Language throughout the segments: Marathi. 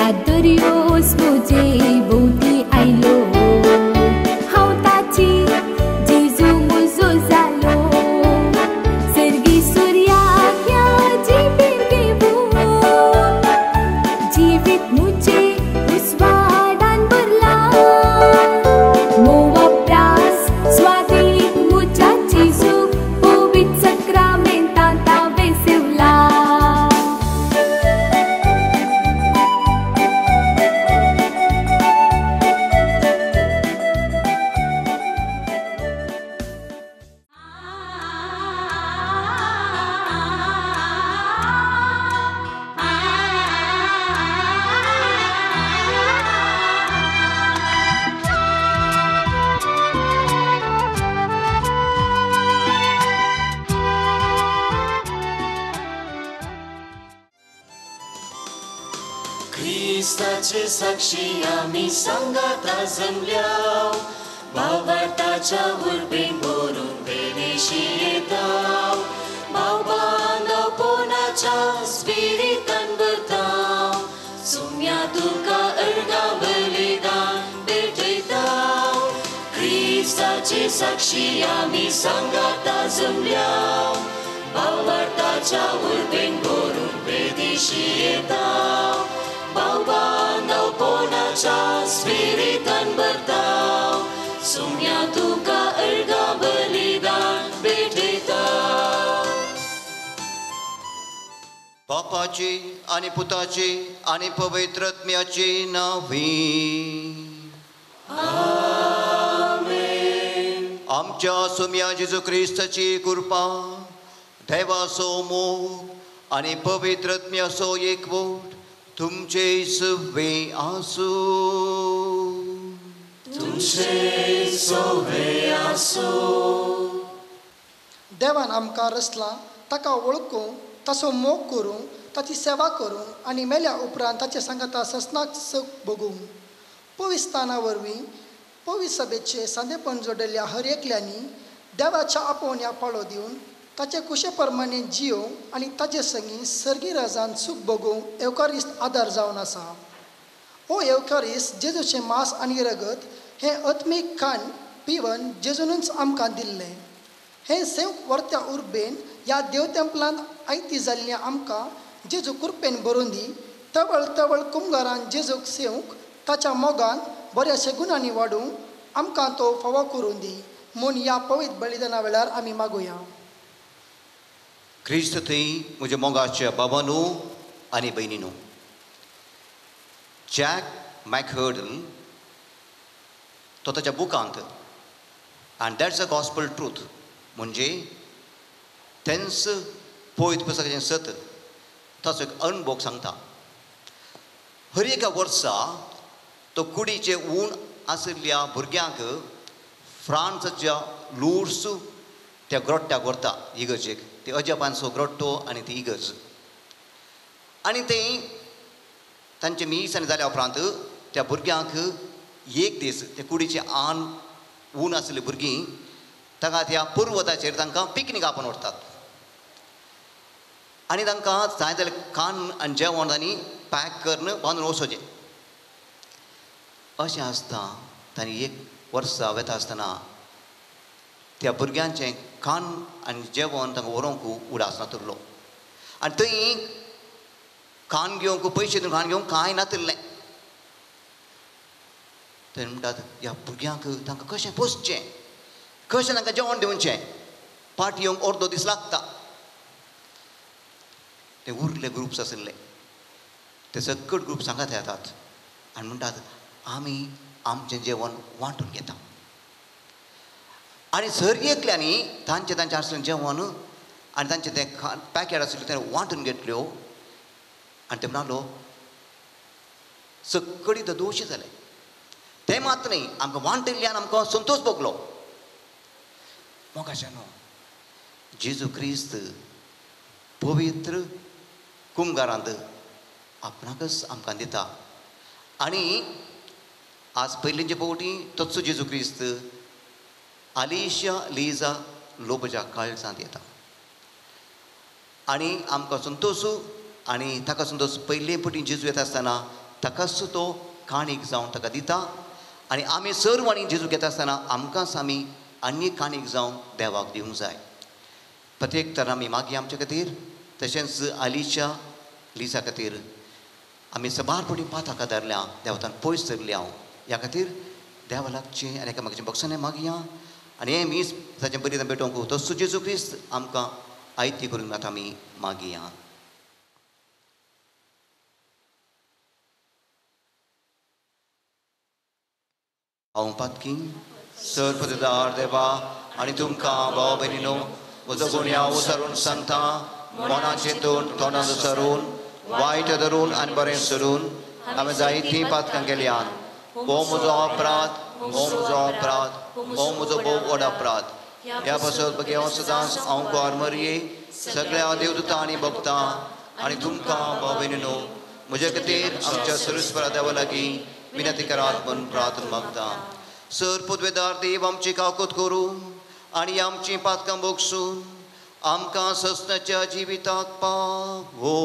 या दर्योस म्हजे भोवती आयलो हांव ताची जेजू म्हजो जालो सर्गी सुर्याक ह्या जिवीत घेवून जिवीत म्हजे उस्वाडान भरला मोवा प्रास स्वादीक म्हज्या जेजूक पवित्र सक्रामेंतांत हांवें सेवला ख्रिस्ताचे साक्षी आमी संगात जमल्या भावार्थाच्या उर्बेन भरून बेदेशी येता भाव बांदवपणाच्या स्पिरितान भरता सुम्या तुका अर्गा बलिदान भेटयता ख्रिस्ताचे साक्षी आमी संगात जमल्या भावार्थाच्या उर्बेन भरून बेदेशी येता भाव बांदवपणाच्या स्पिरितान भरता सुम्या तुका अर्गा बलिदान भेटयता बापाची आनी पुताची आनी पवित्र आत्म्याची नांवी आमच्या सुम्या जेजू क्रिस्ताची कृपा देवाचो मोग आनी पवित्र आत्म्याचो एकवट तुमचे सवे आसू तुमचे सवे आसू देवान आमकां रचला ताका वळखूंक ताचो मोग करूंक ताची सेवा करूंक आनी मेल्या उपरांत ताचे सांगाता ससनाक सक भोगूंक पवित्राना वरवीं पवित्र सभेचे सादेपण जोडिल्ल्या हर एकल्यांनी देवाच्या आपोवण्या पाळो दिवन ताचे कुशे प्रमाणे जियोवंक आनी ताचे संगी सर्गी राजान सूख भोगूंक एवकारिस्त आदार जावन आसा हो एवकारिस्त जेजूचें मांस आनी रगत हें आत्मीक खाण पिवन जेजूनच आमकां दिल्लें हें सेवक वर्त्या उर्बेन ह्या देवतेंपलांत आयती जाल्ल्या आमकां जेजू कृपेन भरून दी तवळ तवळ कुंभारान जेजूक सेवक ताच्या मोगान बऱ्याशे गुणांनी वाडूंक आमकां तो फावो करून दी म्हूण ह्या पवित्र बलिदाना वेळार आमी मागुया क्रिस्त थंय म्हज्या मोगाच्या बाबांनो आनी भयणीनो जॅक मॅकहर्डल तो ताच्या बुकांत and that's a gospel truth म्हणजे तेंच पवित्र पुस्तकाचें सत्य ताचो एक अनुभव सांगता हर एका वर्सा तो कुडीचे ऊण आशिल्ल्या भुरग्यांक फ्रांसाच्या लूर्स त्या ग्रोट्ट्याक व्हरता इगर्जेक ते अजपांचो ग्रोट्टो आनी ती इगर्ज आनी ते तांचे मिसांनी जाल्या उपरांत त्या भुरग्यांक एक दीस ते कुडीचे आन ऊन आशिल्लीं भुरगीं ताका त्या पर्वताचेर तांकां पिकनीक आपोवन व्हरतात आनी तांकां जाय जाल्यार खाण आनी जेवण तांणी पॅक करून बांदून वचोचें अशें आसता तांणी एक वर्सा वेता आसतना त्या भुरग्यांचें खाण आनी जेवण तांकां व्हरोंक उडास नातुरलो आनी थंय खाण घेवंक पयशे दिवन खाण घेवंक कांय नातिल्लें थंय म्हणटात ह्या भुरग्यांक तांकां कशें पोसचें कशें तांकां जेवण दिवचें पाट येवंक अर्दो दीस लागता ते उरले ग्रुप्स आशिल्ले ते सगळे ग्रुप सांगात येतात आनी म्हणटात आमी आमचें जेवण वांटून घेता आनी सर्गेंतल्यांनी तांचें आशिल्लें जेवण आनी तांचें तें पॅकेट आशिल्लें तें वांटून घेतल्यो आनी ते म्हणलो सगळीं तो दोशी जाले ते मात न्ही आमकां वांटिल्ल्यान आमकां संतोश भोगलो मोगाशानो जेजू क्रिस्त पवित्र कुंभारांत आपणाकच आमकां दिता आनी आज पयलींचे फावटी तोच जेजू क्रिस्त आलिशा लिजा लोबच्या काळजांत येता आनी आमकां संतोश आनी ताका संतोश पयले फावटी जेजू येता आसतना ताकाच तो काणीक जावन ताका दिता आनी आमी सर्व आनी जेजू घेता आसतना आमकांच आमी आनी काणीक जावन देवाक दिवंक जाय. प्रत्येक तर आमी मागी आमचे खातीर तशेंच आलीच्या लिसा खातीर आमी सबारपणी पाताका धरल्या देवतान पयस धरल्या ह्या खातीर देवा लागचें आनी एकामेकाचें बक्षांनी मागया आनी हें मीस ताचें बरी भेटोवंक तो जेजू क्रिस्त आमकां आयती करून आतां आमी मागया. हांव पातकी सर्पदार देवा आनी तुमकां भाव भयणीनो म्हजो गुण हांव उसरून सांगता मनाचें तोंडान उसरून वायट धरून आनी बरें सोडून हांवें जायतीं पातकां केल्यान हो म्हजो अपराध हो म्हजो भोव व्हड अपराध. ह्या पासून बगे हांव सदांच हांव गोर मरये सगळ्या देवदूतां आनी भक्तां आनी तुमकां भाव भयणीनो म्हजे खातीर आमच्या सर्वेस्परा देवा लागीं विनंती करात म्हणून प्रार्थना मागता. सर पुदवेदार देव आमची काकूत करून आनी आमची पातकां बोगसून आमकां ससनाच्या जिविताक पावो.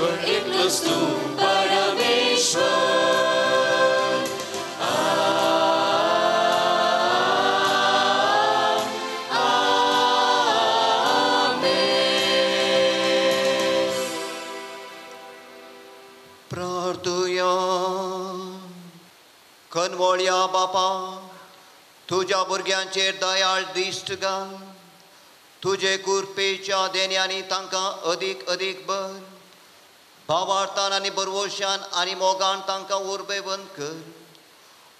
ईश्वर एकलोच तू परमेश्वर प्रार्थुया. कनवळ्या बापा, तुझ्या भुरग्यांचेर दयाळ दिश्ट घाल. तुझे कुरपेच्या देण्यानी तांकां अदीक अदीक बर. भावार्थान आनी बरवशान आनी मोगान तांकां उर्बेवंत कर.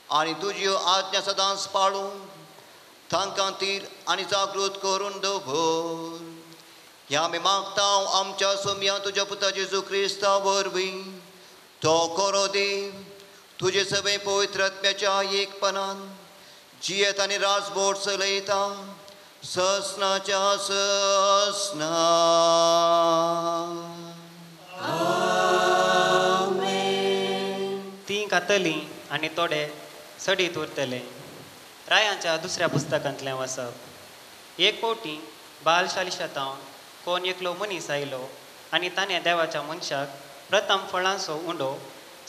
आनी तुज्यो आज्ञा सदांच पाळूंक तांकां तीर आनी जागृत करून दवर. ह्या आमी मागता आमच्या सोम्या तुज्या पुता जेजू क्रिस्ता वरवीं. तो कोरो देव तुजे सगळे पवित्र आत्म्याच्या एकपणान जियेत आनी राजभोट चलयता ससनाच्या ससना. तीं कातलीं आनी थोडे सडीत उरतले. रायांच्या दुसऱ्या पुस्तकांतलें वचप. एक फावटी बालशाली शेतांत कोण एकलो मनीस आयलो आनी ताणें देवाच्या मनशाक प्रथम फळांचो उंडो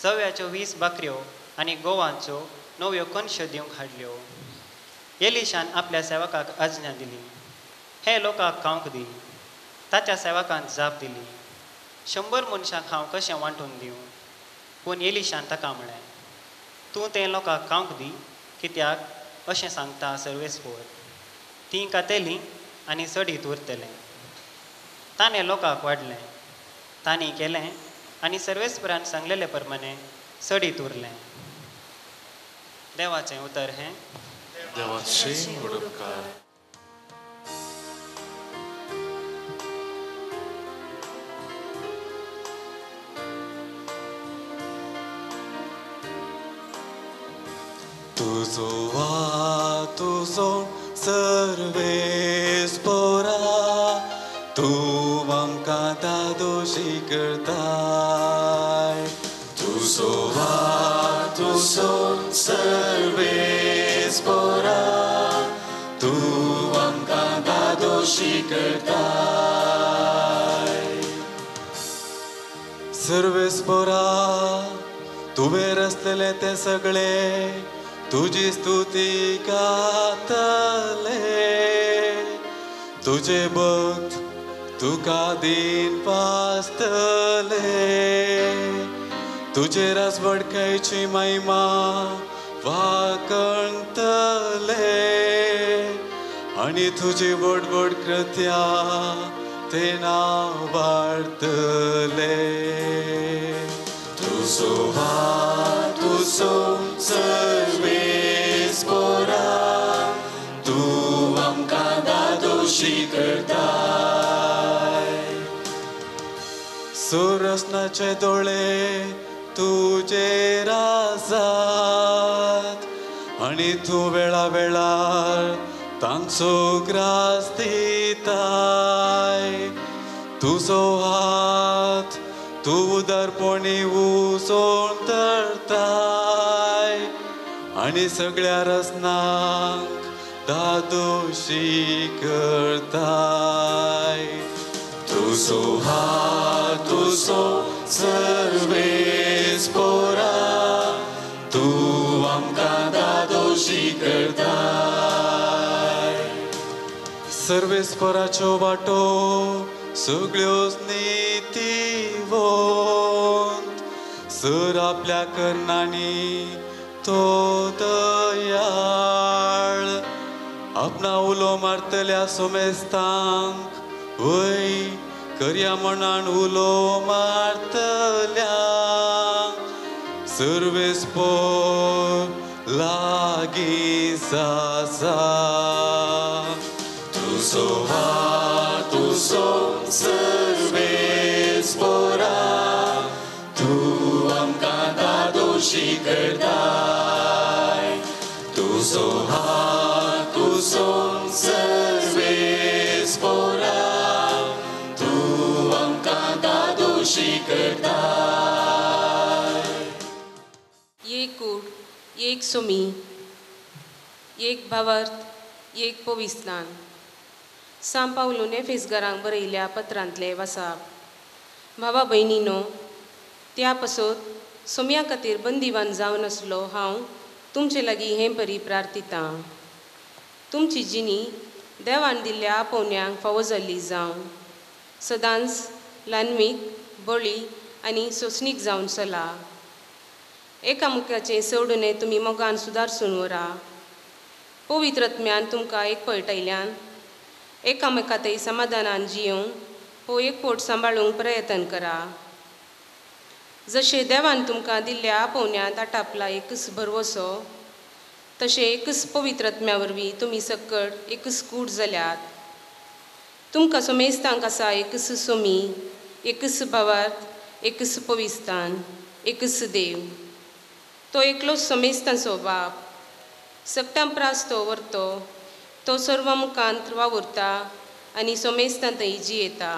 20 बकऱ्यो आनी गोवांच्यो 9 कणश्यो दिवंक हाडल्यो. एलिशान आपल्या सेवकाक आज्ञा दिली, हे लोकांक खावंक दी. ताच्या सेवकान जाप दिली, 100 मनशांक हांव कशें वांटून दिवं. पूण एलिशान ताका म्हळें, तूं तें लोकांक खावंक दी, कित्याक अशें सांगता सर्वेस्पर, तीं कातेलीं आनी सडीत उरतलें. ताणें लोकांक वाडलें. तांणी केलें आनी सर्वेस्परान सांगलेले प्रमाणे सडीत उरलें. देवाचें उतर हें. देवाचें उडोवकार. तुजो तुजो सर्वेस्परा, तूं आमकां दादोशी करताय. तुजो तुजो सर्वेस्परा, तूं आमकां दादोशी करताय. सर्वेस्परा, तुवें रचलेले ते सगळे तुजी स्तुती गातले. तुजे भक्त तुका दिन पासतले. तुजे राजवडकायची महिमा वाकणतले. आनी तुजी व्हड व्हड कृत्या ते नांव वाडतले. तुजो तुजो सर्वेस्परा, तूं आमकां दादोशी करताय. सुरसनाचे दोळे तुजेर आसात आनी तूं वेळा वेळार तांचो ग्रास दिताय. तुजो हात तूं उदारपणी उसोन धरताय आनी सगळ्या रसनांक दादोशी करताय. तुजो तुजो सर्वेस्परा, तूं आमकां दादोशी करताय. सर्वेस्पराच्यो वाटो सगळ्योच नितीवंत. सर आपल्या कर्णांनी तो दयाळ. आपणा उलो मारतल्या सोमेस्तांक वय करया म्हणान उलो मारतल्यांक. सर्वेस्पर लागीं आसा. तुजो तुजो सर्वेस्परा, तूं आमकां दादोशी करताय. तुजो तुजो सर्वेस्परा, तूं आमकां दादोशी करताय. एक कूड, एक सोमी, एक भावार्थ, एक पविस्तान. सांपावलून एफेसकारांक बरयल्या पत्रांतले वचप. भावा भयणीनो, त्या पासत सोम्या खातीर बंदिवान जावन आसलो हांव तुमचे लागीं हें बरी प्रार्थितां. तुमची जिणी देवान दिल्ल्या आपोवण्यांक फावो जाल्ली जावं, सदांच ल्हानवीक, बळी आनी सोंसणीक जावन चला. एकामेकाचें सोडून तुमी मोगान सुदारसून व्हरा. पवित्रत्म्यान तुमकां एकपळटायल्यान एकामेकातय समाधानान जियोंक हो एकपोट सांबाळूंक प्रयत्न करा. जशें देवान तुमकां दिल्ल्या आपोवण्यांत आटापला एकच भरवोसो, तशें एकच पवित्रत्म्या वरवीं तुमी सकट एकच कूड जाल्यात. तुमकां सोमेस्तांक आसा एकच सोमी, एकच भावार्थ, एकच पविस्तान, एकच देव. तो एकलोच सोमेस्तांचो बाप. सक्तां प्रास तो व्हरतो, तो सर्व मुखांत वावुरता आनी सोमेस्तांतय जियेता.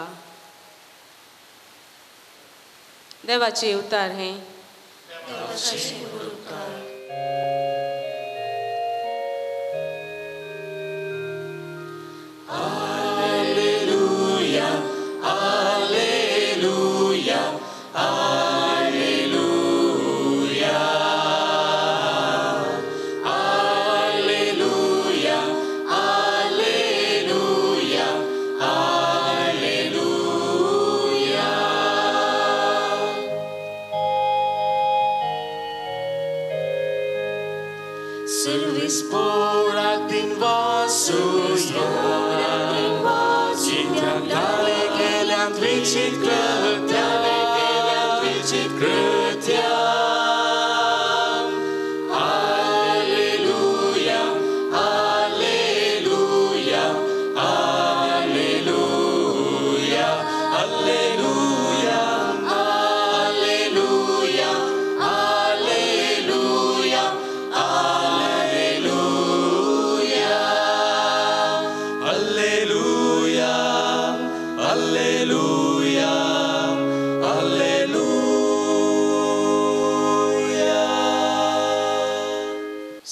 देवाचे उतार हें. Spårat din vasuja, Citjak dalej gelant vicit krötja. Halleluja, halleluja, halleluja, halleluja, halleluja, halleluja,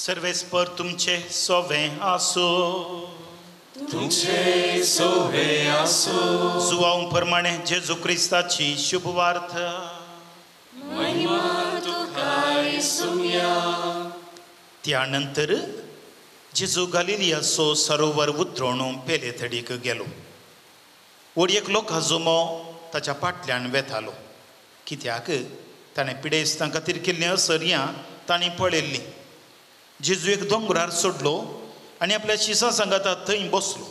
सर्वेस्पर तुमचे सोवे आसो. तुमचे सोवे आसो. जुवां प्रमाणे जेजू क्रिस्ताची शुभ वार्त. महिमा तुकाय सुम्या. त्यानंतर जेजू गलिलियाचो सरोवर उतरून पेले थडीक गेलो. वडयेक लोकां जुमो ताच्या फाटल्यान वेतालो, कित्याक ताणें पिडेस्तां खातीर केल्लीं असर्यां तांणी पळयल्लीं. जेजू एक दोंगरार सोडलो आनी आपल्या शिसां सांगाता थंय बसलो.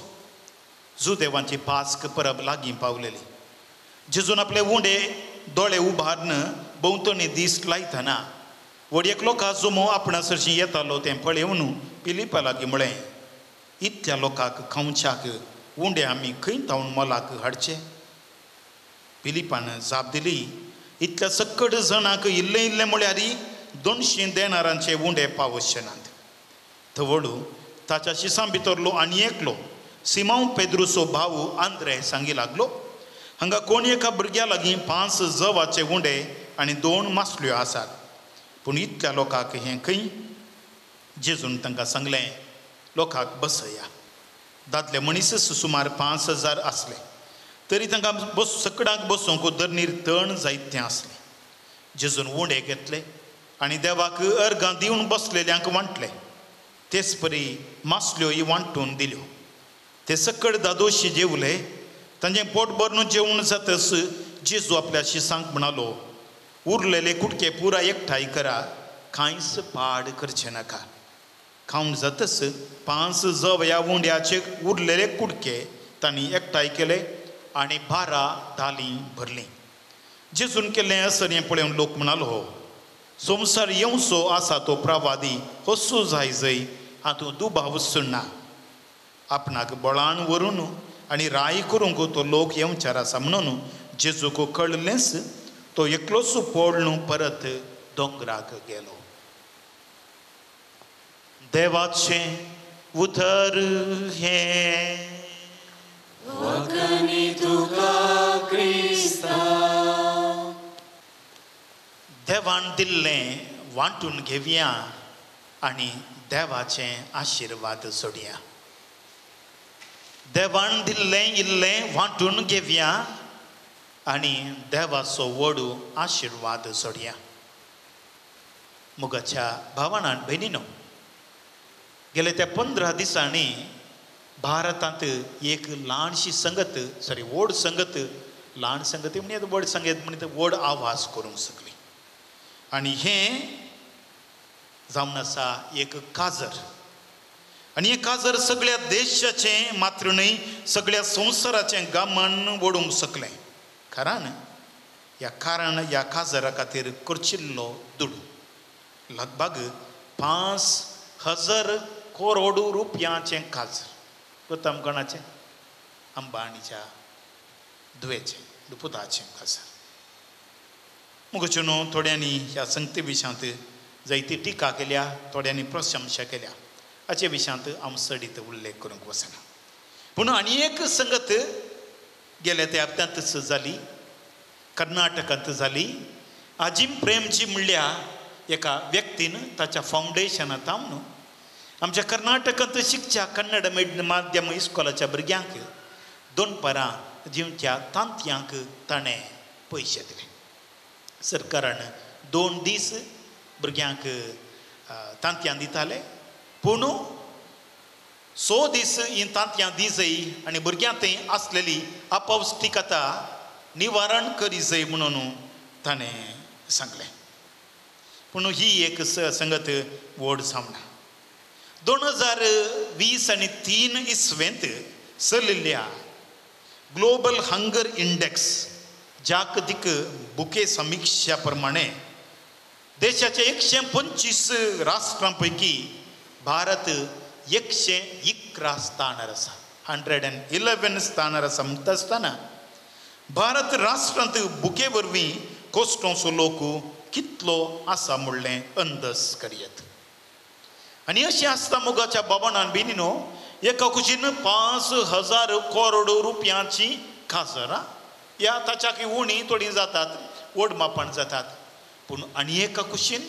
जुदेवांची पास्क परब लागीं पावलेली. जेजून आपले उंडे दोळे उबारून भोंवतणी दीस लायतना वडयेक लोकां जुमो आपणासरशीं येतालो तें पळयोवन पिलिपा लागीं म्हळें, इतल्या लोकांक खावच्याक उंडे आमी खंय तावन मोलाक हाडचे? पिलिपान जाप दिली, इतल्या सकट जाणांक इल्लें इल्लें म्हळ्यार 200 देनारांचे उंडे पावचे नात. थवडू ताच्या शिसां भितरलो आनी एकलो सिमांव पेद्रुचो भाऊ आंद्रे सांगी लागलो, हांगा कोण एका भुरग्या लागीं 5 जवाचे उंडे आनी 2 मासल्यो आसात, पूण इतल्या लोकांक हें खंय? जेजून तांकां सांगलें, लोकांक बसया. दादले मनीसच सुमार 5000 आसले, तरी तांकां सकडांक बसूंक धरणीर तण जायतें आसलें. जेजून उंडे घेतले आनी देवाक अर्गां दिवन बसलेल्यांक वांटले. तेच परी मासल्योय वांटून दिल्यो. ते सकड दादोशी जेवले. तांचें पोट भरून जेवण जातच जेजू आपल्या शिसांक म्हणालो, उरलेले कुडके पुरा एकठांय करा, कांयच पाड करचे नाका. खावन जातच 5 जव्या उंड्याचे उरलेले कुडके तांणी एकठांय केले आनी 12 थालीं भरलीं. जेजून केल्लें असर हें पळोवन लोक म्हणालो, संवसार येवचो आसा तो प्रवादी कसो जाय जंय हातूं दुबाव ना. आपणाक बळान व्हरून आनी राय करूंक तो लोक येवचार आसा म्हणून जेजूक कळ्ळेंच तो एकलोच पळून परत दोंगराक गेलो. देवाचें उतर हें. वखणी तुका क्रिस्ता. देवान दिल्लें वांटून घेवया आनी देवाचें आशिर्वाद सोडया. देवान दिल्लें इल्लें वांटून घेवया आनी देवाचो वडू आशिर्वाद जोडया. मुगाच्या भावांनी बहिणीनो, गेले त्या 15 दिसांनी भारतांत एक ल्हानशी संगत व्हड संगत, ल्हान संगती म्हणजे व्हड संगत म्हणजे व्हड आवाज करूंक शकली. आनी हें जावन आसा एक काजर. आनी हें काजर सगळ्या देशाचें मात्र न्हय, सगळ्या संवसाराचें गामान ओडूंक शकलें. कारण ह्या काजरा खातीर करचिल्लो दुडू लगभग 5,000 करोड रुपयांचें काजर. प्रथम कोणाचें? अंबाणीच्या धुवेचें पुताचें काजर. मुगोच्यो न्हू, थोड्यांनी ह्या संगती विशयांत जायती टिका केल्या, थोड्यांनी प्रशंसा केल्या. हाचे विशयांत हांव सडीत उल्लेख करूंक वचना. पूण आनी एक संगत गेल्या त्या हप्त्यांत जाली, कर्नाटकांत जाली. अजीम प्रेमजी म्हणल्या एका व्यक्तीन ताच्या फावंडेशनांत आमच्या कर्नाटकांत शिकच्या कन्नड माध्यम इस्कॉलाच्या भुरग्यांक 2 परां जीवच्या तांतयांक ताणें पयशे दिले. सरकारान 2 दीस भुरग्यांक तांतयां दिताले, पूण 6 दीस ही तांतयां दी जाय आनी भुरग्यां थंय आसलेली अपौश्टिकता निवारण करी जाय म्हणून ताणें सांगलें. पूण ही एक संगत व्हड जावना. 2020 आनी 3 इसवेंत चलिल्ल्या ग्लोबल हंगर इंडेक्स जागतीक भुके समीक्षा प्रमाणे देशाच्या 125 राष्ट्रांपैकी भारत 111 स्थानार आसा. 111 स्थानार आसा म्हणटा आसतना भारत राष्ट्रांत भुके वरवीं कोस्टोचो लोक कितलो आसा म्हणलें अंदज करयत. आनी अशें आसता मोगाच्या बाबांनी बेनिनो, एका कुशीन 5,000 करोड रुपयांची काजरां ह्या ताच्या उणी थोडी जातात, व्हड मापान जातात. पूण आनी एका कुशीन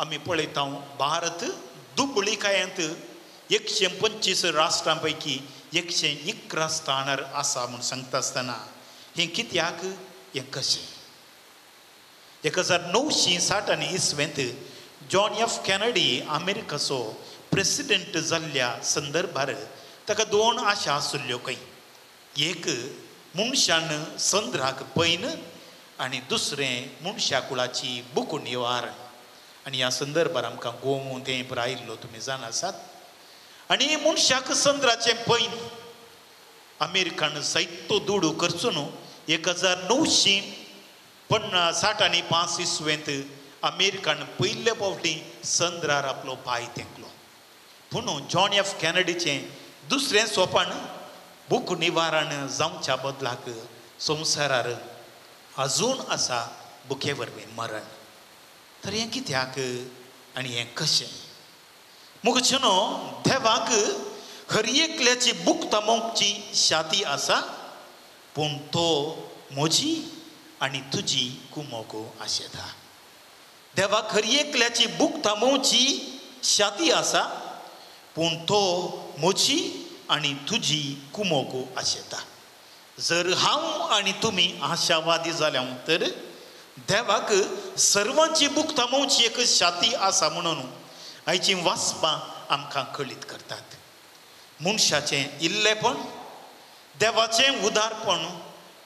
आमी पळयता भारत दुबळीकायेंत 125 राष्ट्रां पैकी 111 स्थानार आसा म्हूण सांगता आसतना हें कित्याक, हें कशें? 1960 इसवेंत जॉन एफ कॅनडी अमेरिकाचो प्रेसिडेंट जाल्ल्या संदर्भार ताका 2 आशा आशिल्ल्यो खंय. एक मनशान संद्राक पैन आनी दुसरें मनशा कुळाची भूक निवारण. आनी ह्या संदर्भार आमकां गोमू तेंप आयिल्लो तुमी जाण आसात. आनी मनशाक संद्राचें पैन अमेरिकान जायतो दुडू करचो न्हू. 1965 इसवेंत अमेरिकान पयले फावटी संद्रार आपलो पांय तेंकलो. पूण जॉन एफ कॅनडीचें दुसरें सोपान भूक निवारण जावच्या बदलाक संवसारार अजून आसा भुके वरवीं मरण. तर हें कित्याक आनी हें कशें? मुगचनो, देवाक हर एकल्याची भूक तामोवची शाती आसा, पूण तो म्हजी आनी तुजी कुमोगो आशेता. देवाक हर एकल्याची भूक थांबोवची शाती आसा, पूण तो म्हजी आनी तुजी कुमोगो आशेता. जर हांव आनी तुमी आशावादी जाल्या तर देवाक सर्वांची भूक थांबोवची एक शाती आसा म्हणून आयची वाचपां आमकां कळीत करतात. मनशाचें इल्लेपण, देवाचें उदारपण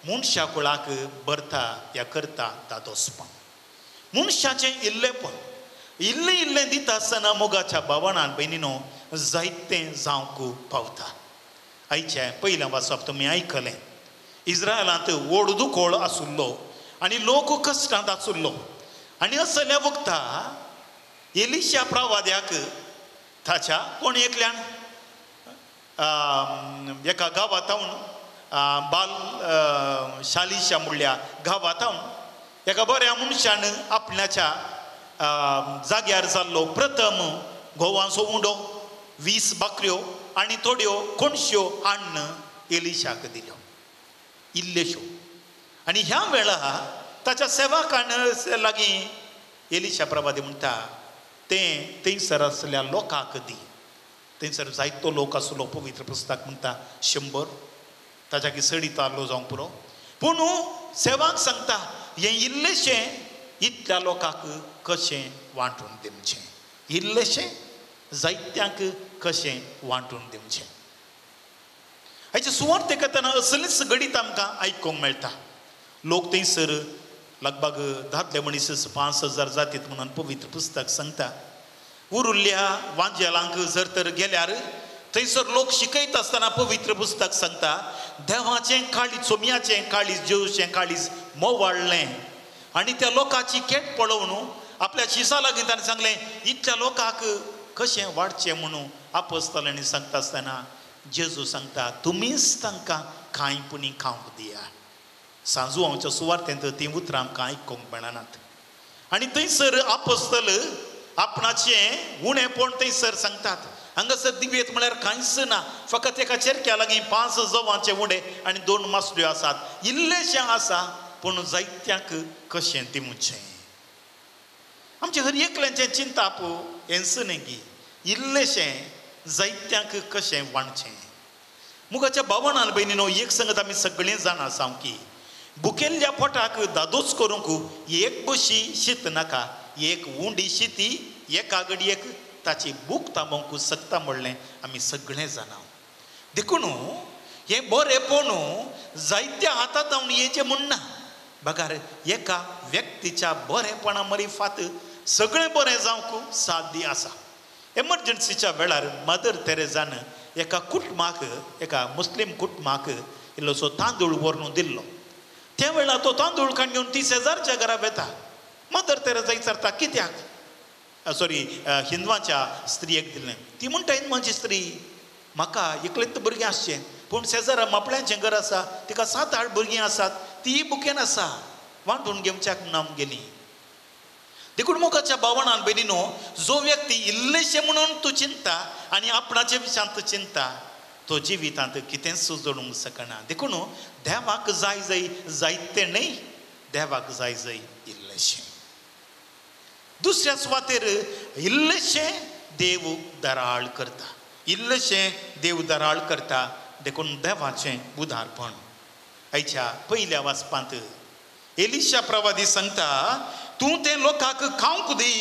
मनशा कुळाक भरता ह्या करता दादोसपण. मनशाचें इल्लेपण इल्लें इल्लें दिता आसतना मोगाच्या भावणान बहिणीनो जायतें जावंक पावता. आयचें पयलें वाचप तुमी आयकलें. इस्रायलांत व्हड दुकोळ आसुल्लो आनी लोक कश्टांत आसुल्लो. आनी असल्या वखदा एलिशा प्रवाद्याक ताच्या कोण एकल्यान एका गांवांत बाल शालिशा म्हणल्या गांवांत एका बऱ्या मनशान आपल्याच्या जाग्यार जाल्लो प्रथम घोवांचो उंडो 20 बकऱ्यो आनी थोड्यो कोणश्यो हाडून एलिशाक दिल्यो इल्लेश्यो. आनी ह्या वेळार ताच्या सेवकान लागीं एलिशा प्रवादी म्हणटा तें थंयसर आसलेल्या लोकांक दी. थंयसर जायतो लोक आसलो. पवित्र पुस्तक म्हणटा 100 ताच्या की सडीत आसलो जावंक पुरो. पूण सेवाक सांगता हें इल्लेशें इतल्या लोकांक कशें वांटून दिवचें, इल्लेशें जायत्यांक कशें वांटून दिवचें. हाचे सुवार्ते करतना असलीच गणित आमकां आयकूंक मेळटा. लोक थंयसर लगभग दादले मनीस 5,000 जातीत म्हणून पवित्र पुस्तक सांगता. उरिल्ल्या वांजेलांक जर तर गेल्यार थंयसर लोक शिकयत आसतना पवित्र पुस्तक सांगता देवाचें काळीज, सोम्याचें काळीज, जेवचें काळीज मोवाळ्ळें आनी त्या लोकांची केट पळोवन आपल्या शिसा लागीं ताणें सांगलें इतल्या लोकांक कशें वाडचें म्हणून आपोस्तलांनी सांगता आसतना जेजू सांगता तुमीच तांकां कांयपणी खावंक दिया. सांजू हांवच्या सुवार्तेंत तीं उतरां आमकां आयकूंक मेळनात. आनी थंयसर आपोस्तल आपणाचें उणेपण थंयसर सांगतात. हांगासर दिवेत म्हळ्यार कांयच ना, फकत एका चेरक्या लागीं 5 जवांचे उडे आनी 2 मासल्यो आसात. इल्लेशें आसा पूण जायत्यांक कशें दिवचें. आमचे हर एकल्यांचें चिंता हेंच न्ही की इल्लेशें जायत्यांक कशें वाडचें. मुगाच्या भावणान भयणीनो एक संगत आमी सगळीं जाण आसा की भुकेल्ल्या पोटाक दादोस करूंक एक बशी शीत नाका, एक उंडी शिती एका घडयेक ताची भूक तांबोवंक शकता म्हणलें आमी सगळें जाणा. देखून हें बरेंपण जायत्या हातांत जावन येचें म्हणना. बघार एका व्यक्तीच्या बरेपणा मरीफात सगळें बरें जावंक साध्य आसा. एमर्जन्सीच्या वेळार मदर तेरेजान एका कुटुंबाक, एका मुस्लीम कुटुंबाक इल्लोसो तांदूळ व्हरून दिल्लो. त्या वेळार तो तांदूळ काडून घेवन ती शेजारच्या घरा वेता. मदर तेरेजा विचारता कित्याक? सॉरी, हिंदवाच्या स्त्रियेक दिलें. ती म्हणटा हिंदवाची स्त्री म्हाका एकलेच भुरगें आसचें पूण शेजारा मापळ्यांचें घर आसा तिका 7-8 भुरगीं आसात, ती बुकेन आसा, वांटून घेवच्याक म्हूण हांव गेली. देखून मोगाच्या भावणान भयणीनो जो व्यक्ती इल्लेशें म्हणून तूं चिंता आनी आपणाचे विशांत चिंता तो जिवितांत कितेंच सुजोवंक शकना. देखून देवाक जाय जायतें न्हय, देवाक जाय इल्लेशें. दुसऱ्या सुवातेर इल्लेशें देव दराळ करता, इल्लेशें देव दराळ करता. देखून देवाचें उदारपण आयच्या पयल्या वाचपांत एलिशा प्रवादी सांगता तूं तें लोकांक खावंक दी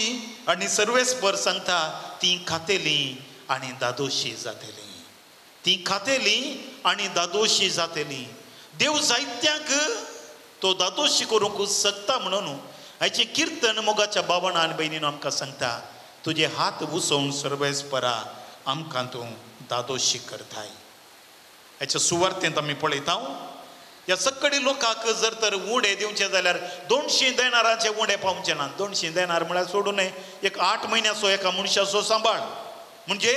आनी सर्वेस्पर सांगता तीं खातेलीं आनी दादोशी जातेलीं, तीं खातेलीं आनी दादोशी जातेलीं. देव जायत्यांक तो दादोशी करूंक शकता म्हणून हाचें किर्तन मोगाच्या भावणान भयणीनो आमकां सांगता तुजे हात उसोवन सर्वेस्परा आमकां तूं दादोशी करताय. हाच्या सुवार्तेंत आमी पळयता ह्या सगळी लोकांक जर तर उडे दिवचे जाल्यार 200 देनारांचे उडे पावचे ना. 200 देनार म्हळ्यार सोडून एक 8 म्हयन्याचो एका मनशाचो सांबाळ म्हणजे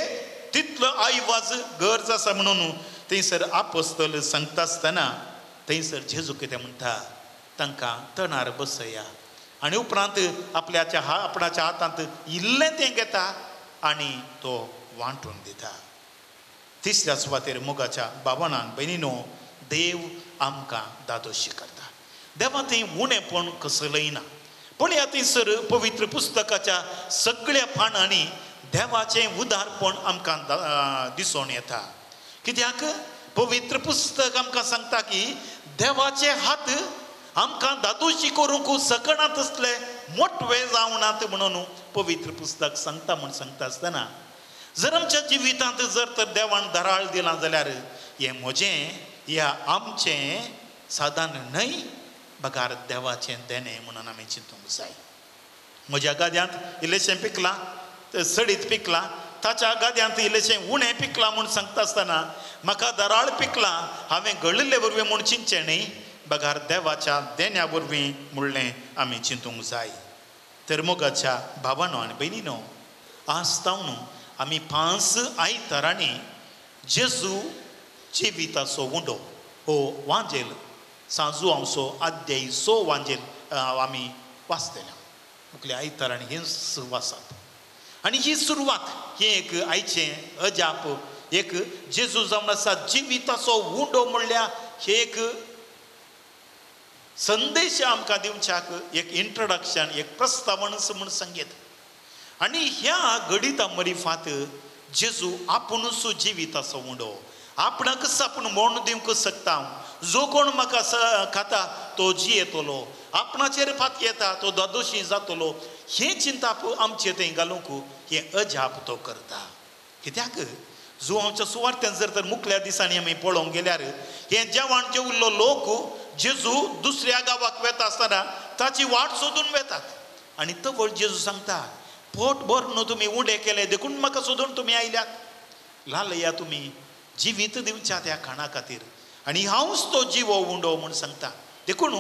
तितलो आयवाज गरज आसा म्हणून थंयसर आपोस्तल सांगता आसतना थंयसर जेजू कितें म्हणटा तांकां तणार बसया आनी उपरांत आपणाच्या हातांत इल्लें तें घेता आनी तो वांटून दिता. तिसऱ्या सुवातेर मोगाच्या भावणान भयणीनो देव आमकां दादोशी करता. देवा थंय उणेपण कसलय ना. पण ह्या थंयसर पवित्र पुस्तकाच्या सगळ्या पानांनी देवाचें उदारपण आमकां दिसून येता. कित्याक पवित्र पुस्तक आमकां सांगता की देवाचे हात आमकां दादोशी करूंक शकना तसले मोठवे जावनात म्हणून पवित्र पुस्तक सांगता म्हूण सांगता आसतना जर आमच्या जिवितांत जर तर देवान दराळ दिलां जाल्यार हें म्हजें या आमचें साधन न्हय, बगार देवाचें देणें म्हणून आमी चिंतूंक जाय. म्हज्या गाद्यांत इल्लेशें पिकलां, सडीत पिकलां, ताच्या गाद्यांत इल्लेशें उणें पिकलां म्हूण सांगता आसतना म्हाका दराळ पिकलां हांवें घडले वरवीं म्हूण चिंतचें न्ही, बगार देवाच्या देण्या वरवीं म्हणलें आमी चिंतूंक जाय. तर मोगाच्या भावानो आनी भयणीनो आज तावन आमी 5 आयतारांनी जेजू जिविताचो उंडो हो वांजेल सांजू आमचो आद्याय 6 वांजेल आमी वाचतले. मुखल्या आयतारांनी हे वाचप आनी ही सुरवात ही एक आयचें अजाप एक जेजू जावन आसा जिविताचो उंडो म्हणल्यार हे एक संदेश आमकां दिवच्याक एक इंट्रोडक्शन एक प्रस्तावण म्हूण सांगीत. आनी ह्या गणिता मरीफात जेजू आपुणूच जिविताचो उंडो आपणाक आपूण मोड दिवंक शकता. जो कोण म्हाका खाता तो जियेतलो, आपणाचेर फात येता तो दोदोशी जातलो, हे चिंता आमचे थंय घालूंक हे अजाप तो करता. कित्याक जो आमच्या सुवार्थ्यान जर तर मुखल्या दिसांनी आमी पळोवंक गेल्यार हे जेवण जेवल्लो लोक जेजू दुसऱ्या गांवाक वेता आसतना ताची वाट सोदून वेतात. आनी तवळ जेजू सांगता, पोट भर न्हू तुमी उणें केलें देखून म्हाका सोदून तुमी आयल्यात. लालया तुमी जिवीत दिवच्या त्या खाणा खातीर, आनी हांवूच तो जिवो उंडो म्हूण सांगता. देखून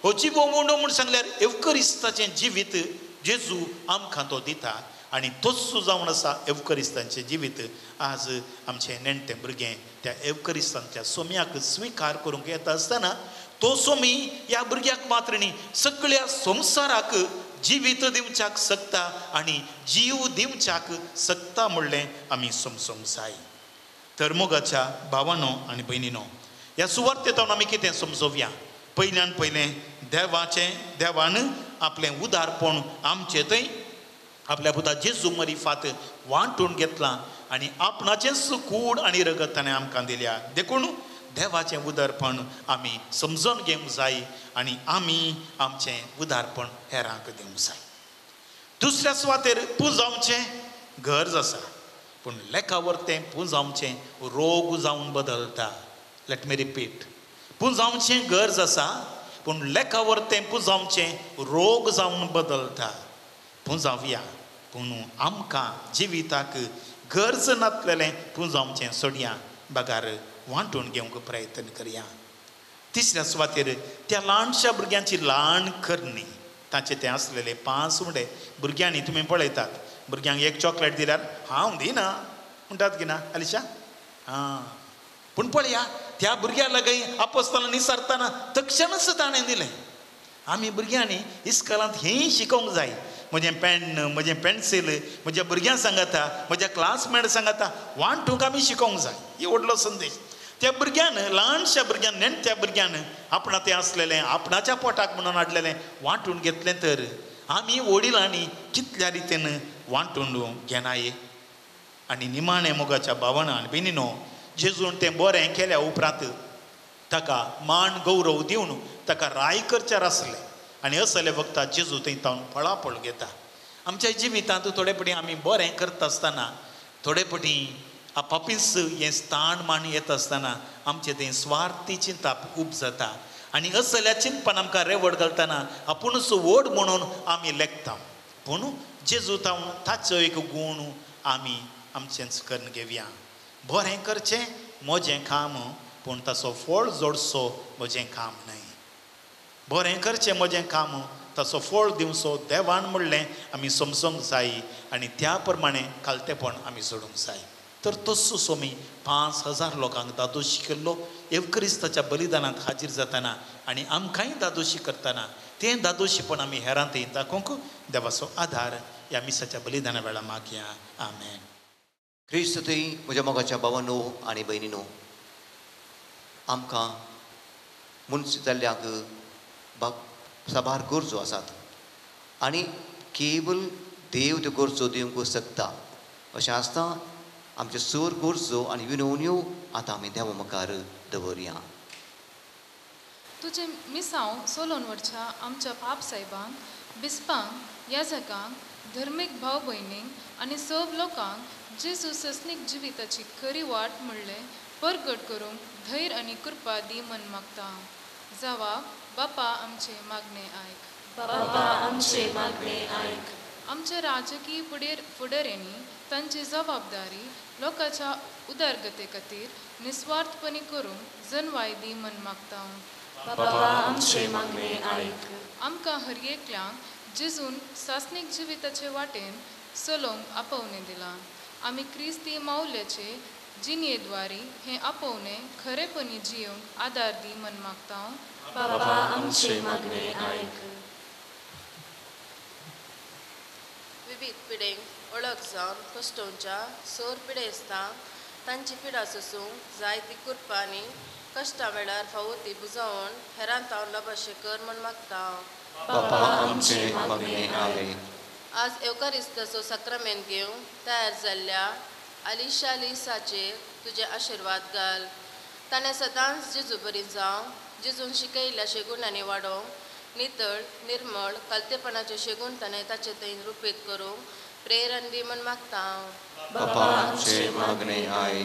हो जिवो उंडो म्हूण सांगल्यार एवकरिस्ताचें जिवीत जेजू आमकां तो दिता. आनी तोच जावन आसा एवकरिस्तांचें जिवीत. आज आमचें नेणटें भुरगें त्या एवकरिस्तांच्या सोम्याक स्विकार करूंक येता आसतना तो सोमी ह्या भुरग्याक मात्र न्ही सगळ्या संवसाराक जिवीत दिवच्याक सकता आनी जीव दिवच्याक सकता म्हणलें आमी समजूंक जाय. तर मोगाच्या भावानो आनी भयणीनो, ह्या सुवार्थेंतून आमी कितें समजोवया. पयल्यान पयलें देवान आपलें उदारपण आमचे थंय आपल्या पुता जेजू मरी फात वांटून घेतलां आनी आपणाचें कूड आनी रगत ताणें आमकां दिल्या. देखून देवाचें उदारपण आमी समजून घेवंक जाय आनी आमी आमचें उदारपण हेरांक दिवंक जाय. दुसऱ्या सुवातेर पुंजावचें गरज आसा, पूण लेखा वर्तें पुंजावचें रोग जावन बदलता. लेट मी रिपीट, पुंजावचें गरज आसा, पूण लेखा वर्तें पुंजावचें रोग जावन बदलता. पुंजावया, पूण आमकां जिविताक गरज नासलेलें पुंजावचें सोडया, बागार वांटून घेवंक प्रयत्न करया. तिसऱ्या सुवातेर त्या ल्हानशा भुरग्यांची ल्हान करणी, ताचे तें आसलेले 5 उंडे भुरग्यांनी तुमी पळयतात. भुरग्यांक एक चॉकलेट दिल्यार हांव दिना म्हणटात की ना अलिशा? हां, पूण पळया त्या भुरग्या लागीं आपोस्तलांनी सरतना तक्षणच ताणें दिलें. आमी भुरग्यांनी इस्कॉलांत हेंय शिकोवंक जाय. म्हजें पेन, म्हजें पेन्सील म्हज्या भुरग्यांक सांगता, म्हज्या क्लासमेट सांगता, वांटूंक आमी शिकोवंक जाय. ही व्हडलो संदेश. त्या भुरग्यान, ल्हानशा भुरग्यान, नेणट्या भुरग्यान आपणा तें आसलेलें आपणाच्या पोटाक म्हणून हाडलेलें वांटून घेतलें. तर आमी वडिलांनी कितल्या रितीन वांटून घेनाये. आनी निमाणें मोगाच्या भावान आनी भयणीनो, जेजून तें बरें केल्या उपरांत ताका मान गौरव दिवन ताका राय करचें आसलें. आनी असले वखदां जेजू थंय तावन पळापळ घेता. आमच्या जिवितांत थोडे पटी आमी बरें करता आसतना, थोडे पटी आपापीस हें स्थान मान येता आसतना आमचे थंय स्वार्थी चिंता खूब जाता. आनी असल्या चिंतपान आमकां रेवड घालतना आपुणूच व्हड म्हणून आमी लेखता. पूण जेजू तावन ताचो एक गूण आमी आमचेंच करून घेवया. बरें करचें म्हजें काम, पूण ताचो फळ जोडचो म्हजें काम न्हय. बरें करचें म्हजें काम, ताचो फळ दिवचो देवान म्हणलें आमी समजूंक जाय आनी त्या प्रमाणें कालतेपण आमी सोडूंक जाय. तर तसो सोमी 5000 लोकांक दादोशी केल्लो एवकरिस्ताच्या बलिदानांत हाजीर जातना आनी आमकांय दादोशी करतना तें दादोशीपण आमी हेरां थंय दाखोवंक देवाचो आदार ह्या मिसाच्या बलिदाना वेळा मागया. आमेन. क्रिस्त थंय म्हज्या मोगाच्या भावांनो आनी भयणीनो, आमकां मनशां जाल्ल्याक साबार गरजो आसात आनी केवल देव त्यो गरजो दिवंक शकता अशें आसता. आमचे सर गरजो आनी विनवण्यो आतां आमी देवा मुखार दवरया. तुजें मिसांव सोलोवन व्हरच्या आमच्या पाप सायबांक, बिस्पांक, याजकांक, धर्मीक भाव भयणींक आनी सब लोकांक जेजू सस्नीक जिविताची खरी वाट म्हणलें परगट करूंक धैर्य आनी कृपा दी म्हण मागता. जावा बापा आमचे मागणे आयक. बापा आमचे मागणे आयक. आमच्या राजकीय फुडाऱ्यांनी तांची जबाबदारी लोकांच्या उदारगते खातीर निस्वार्थपणी करूंक जनवाय दी म्हण मागता. बापा आमचे मागणे आयक. आमकां हर एकल्यांक जेजून सासनीक जिविताचे वाटेन चलोवंक आपोवणें दिलां. आमी क्रिस्ती मावल्याचे जिणयेद्वारी हें आपोवणें खरेपणी जियोंक आदार दी म्हण मागता. बापा आमचे मागणे आयक. विविध पिडेंक वळख जावन कश्टोवच्या सर पिडेस्तांक तांची पिडा सोसूंक जाय ती कुरपांनी कश्टा वेळार फावो ती बुजावून हेरां तावला भाशे कर म्हण मागता. बापा आमचे मागणे आयक. आज एवकारिस्ताचो सक्रामेंत घेवंक तयार जाल्ल्या आलिशा लिसाचेर तुजे आशिर्वाद घाल. ताणें सदांच जेजू बरी जावं, जेजून शिकयल्ल्या शेगुणांनी वाडोवंक नितळ निर्मळ कलतेपणाचे शेगूण ताणें ताचे थंय रुपीत करूंक प्रेरण बी म्हण मागता बापा आमचे मागणे आय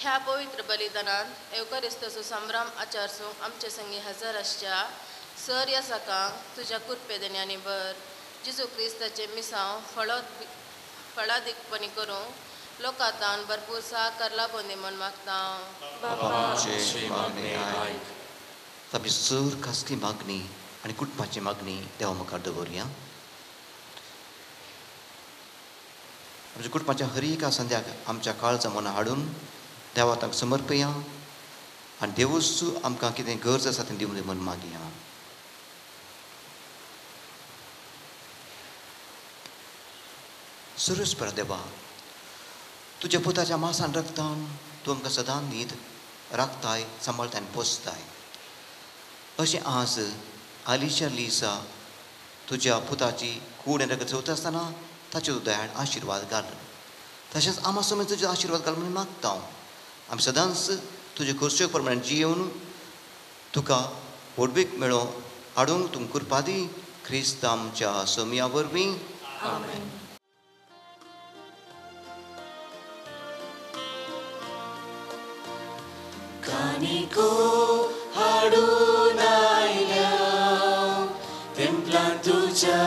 ह्या पवित्र बलिदानांत एवकारिस्तचो संभ्रम आचारसूंक आमचे संगी हजर आसच्या सर या सकाळक तुज्या कुरपेदन्यांनी भर जेजू क्रिस्ताचे मिसांव फळादीकपणी करूंक लोकांतान भरपूर सहकार लाभून दी म्हण मागता बापा आमचे मागणे आय आमी सर कसली मागणी आनी कुटुंबाची मागणी देवा मुखार दवरया. आमच्या कुटुंबाच्या हर एका संध्याक आमच्या काळजा मना हाडून देवा तांकां समर्पया आनी देवूच आमकां कितें गरज आसा तें दिवं म्हण मागया. सर्वेस्पर देवा तुज्या पुताच्या मासान रक्तान तूं आमकां सदां न्हीद राखताय सांबाळताय आनी पोसताय. अशें आज हालींच्या लिसा तुज्या पुताची कूड रगत चवता आसतना ताचे दयाळ आशिर्वाद घाल. तशेंच आमा समेत तुजे आशिर्वाद घाल म्हणून मागता हांव. आमी सदांच तुजे खोशये प्रमाणे जियेवन तुका व्हडवीक मेळो हाडूंक तुमकां कृपा दी. ख्रिस्त आमच्या सोमया वरवीं आमेन. कानिको हाडून आयल्या तेंपलांत तुज्या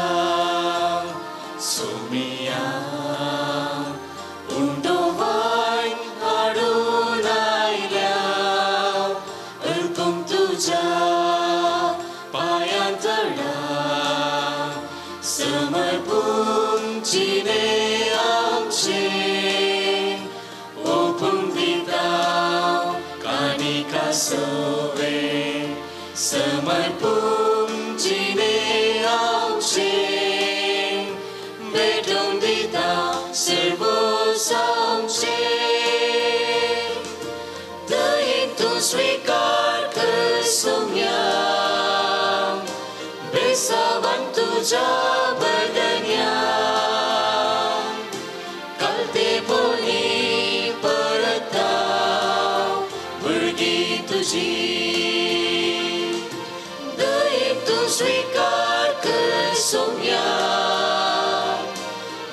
सोमिया उंडो वायन हाडून आयल्या अर्पण तुज्या पांयां तळा समर्पून जिणे आमचे ओपून दिता कानिका सोवे समर्पून जिणे आमचे भेटून दिता सर्वोस आमचे दयेन तूं स्वीकार कर सोम्या बेसावान तुज्या बर्दन्या कलतेपणी परता भुरगीं तुजी दयेन तूं स्वीकार कर सोम्या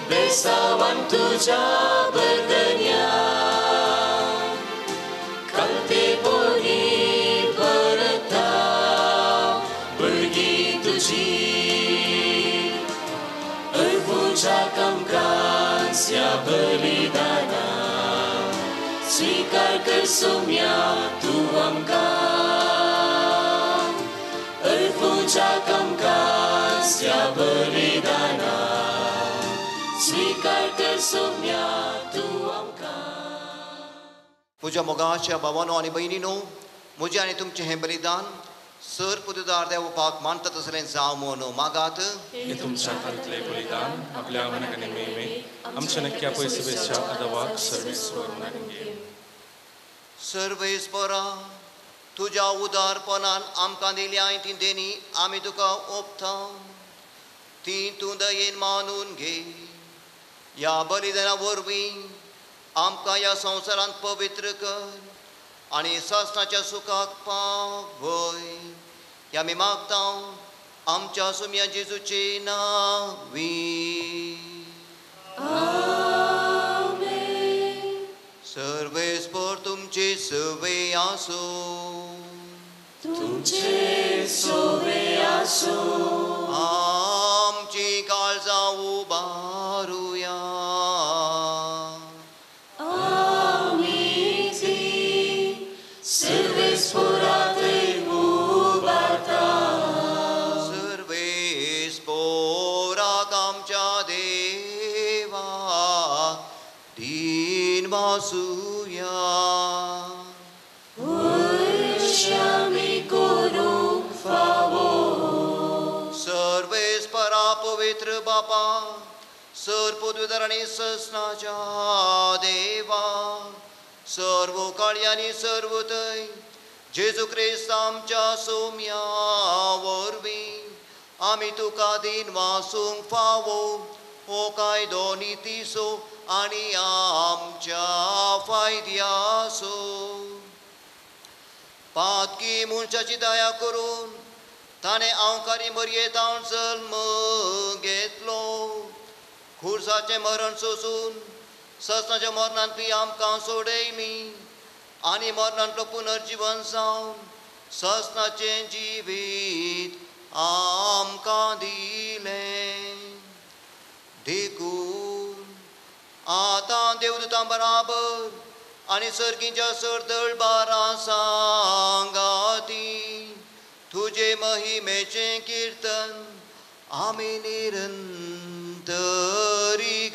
बेसावान तुज्या बर्दन्या कलतेपणी परता भुरगीं तुजी अर्पुच्या कामकाज ह्या बलिदाना स्वीकार कर सोम्या तूं आमकां अर्पुच्या कामकाज ह्या बलिदाना स्वीकार कर सोम्या तूं आमकां. म्हज्या मोगाच्या भावानो आनी भयणीनो म्हजें आनी तुमचें हें बलिदान सर पुतदार देवपाक मानता तसलें जावं म्हूण मागात. हे तुमच्या हातांतले बलिदान आपल्या मनाकने मेवे आमच्या नक्क्या पयसुबेच्या अदवाक सर्वेस्वर सर्वेस्परा तुज्या उदारपणान आमकां दिल्याय ती देणी आमी तुका ओपता. ती तूं दयेन मानून घे. ह्या बलिदाना वरवीं आमकां ह्या संवसारांत पवित्र कर आनी सासणाच्या सुखाक पावय. ह्या आमी मागता आमच्या सुम्या जेजूचे नांवी. सर्वेस्पर तुमचे सवे आसो. तुमचे सोवे आसो. आमची काळजां उबारुया. आमी ती सर्वेस्परांत उबारता. सर्वेस्पराक आमच्या देवा दीन वासुया. आमी करूंक फावो. सर्वेस्परा पवित्र बापा सर पदवीधर आनी ससनाच्या देवा सर्व काळी आनी सर्व थंय जेजू क्रिस्त आमच्या सोम्या वरवीं आमी तुका दिन वासूंक फावो. हो कायदो नितीसो आनी आमच्या फायद्यासो. पातकी मनशाची दया करून ताणें अवकारी मर्येतावन जल्म घेतलो. खुर्साचें मरण सोसून ससनाच्या मरणांतली आमकां सोडयली आनी मरणांतलो पुनर्जीवन जावन ससनाचें जिवीत आमकां दिलें. देखून आतां देवदूतां बराबर आनी सर्गीच्या सरदळबारां सांगाती तुजे महिमेचें कीर्तन आमी निरंतरी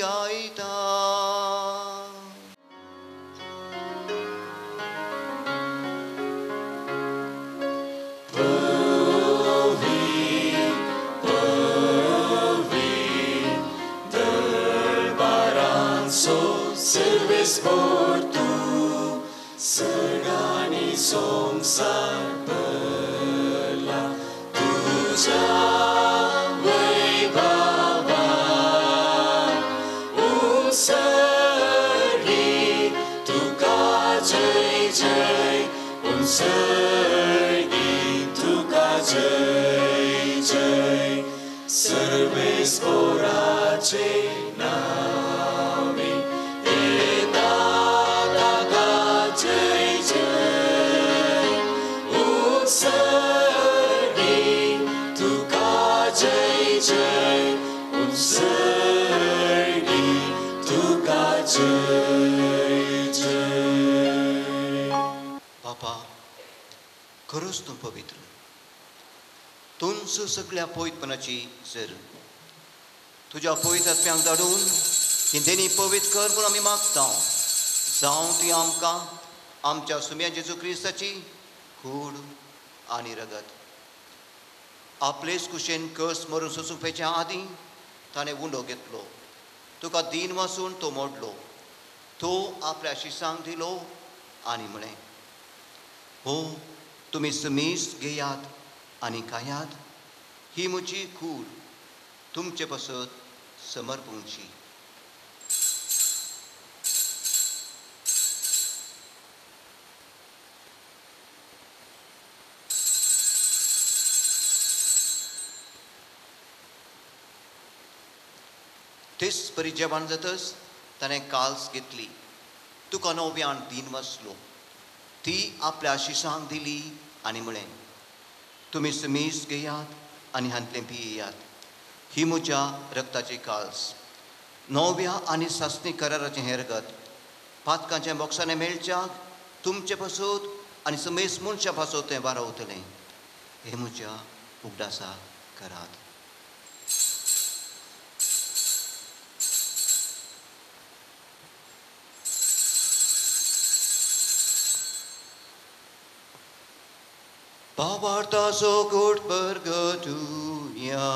गायता. Serves por tu sergani songsar bela tuja vaibhava sergi tuka jai jai sergi tuka jai jai serves porace nami बापा, खरोच तूं पवित्र. तुंच सगळ्या पवित्रपणाची जर तुज्या पवित्र आत्म्याक धाडून ती देणी पवित्र कर म्हूण आमी मागता. जावं ती आमकां आमच्या सुम्या जेजू क्रिस्ताची कूड आनी रगत. आपलेच कुशेन कर्स मरून सोंसुपेच्या आदीं ताणें उंडो घेतलो. तुका दीन वाचून तो मोडलो. तो आपल्या शिसांक दिलो आनी म्हळें, हो तुमी समीस घेयात आनी खायात. ही म्हजी कूड तुमचे पासत समर्पूंची. तेच परी जेवण जातच ताणें काल्स घेतली. तुका नव्यान दीन वाचलो. ती आपल्या शिसांक दिली आनी म्हळें, तुमी समीस घेयात आनी हांतलें पियेयात. ही म्हज्या रक्ताची काल्स, नव्या आनी सासणी कराराचें हें रगत पातकांच्या मोक्षाने मेळच्याक तुमचे पासत आनी समेस मनशा पासत तें वारवतलें. हे म्हज्या उगडासा करात. Pavartaso kurt bergetunya.